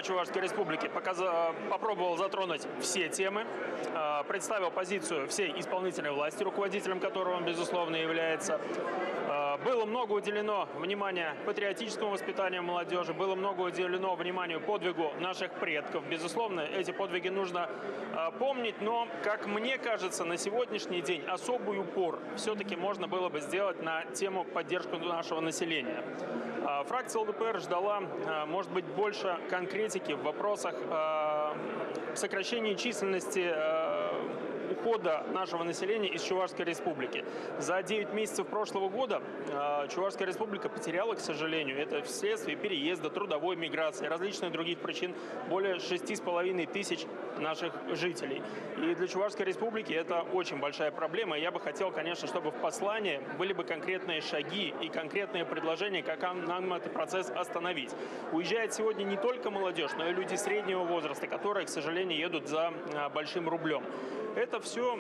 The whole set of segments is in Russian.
Чувашской Республики попробовал затронуть все темы, представил позицию всей исполнительной власти, руководителем которого он, безусловно, является. Было много уделено внимания патриотическому воспитанию молодежи, было много уделено вниманию подвигу наших предков. Безусловно, эти подвиги нужно помнить, но, как мне кажется, на сегодняшний день особый упор все-таки можно было бы сделать на тему поддержки нашего населения. Фракция ЛДПР ждала, может быть, больше конкретики в вопросах сокращения численности ухода нашего населения из Чувашской Республики. За 9 месяцев прошлого года Чувашская Республика потеряла, к сожалению, это вследствие переезда, трудовой миграции, различных других причин, более 6,5 тысяч наших жителей. И для Чувашской Республики это очень большая проблема. Я бы хотел, конечно, чтобы в послании были бы конкретные шаги и конкретные предложения, как нам этот процесс остановить. Уезжает сегодня не только молодежь, но и люди среднего возраста, которые, к сожалению, едут за большим рублем. Это все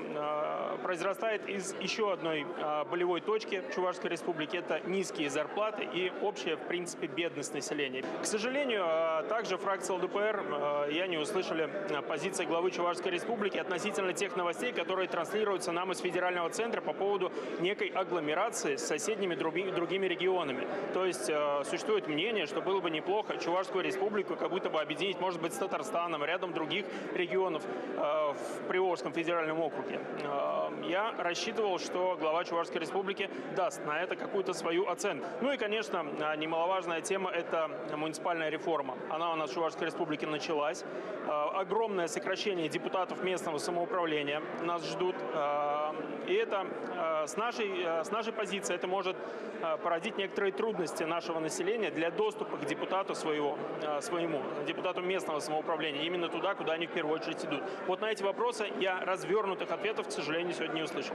произрастает из еще одной болевой точки Чувашской Республики. Это низкие зарплаты и общая, в принципе, бедность населения. К сожалению, также фракция ЛДПР, я не услышали позиции главы Чувашской Республики относительно тех новостей, которые транслируются нам из федерального центра по поводу некой агломерации с соседними другими регионами. То есть существует мнение, что было бы неплохо Чувашскую Республику как будто бы объединить, может быть, с Татарстаном, рядом других регионов в Приволжском федеральном округе. Я рассчитывал, что глава Чувашской Республики даст на это какую-то свою оценку. Ну и, конечно, немаловажная тема – это муниципальная реформа. Она у нас в Чувашской Республике началась. Огромное сокращение депутатов местного самоуправления нас ждут. И это с нашей позиции это может породить некоторые трудности нашего населения для доступа к депутату своему депутату местного самоуправления, именно туда, куда они в первую очередь идут. Вот на эти вопросы я развернутых ответов, к сожалению, сегодня не услышал.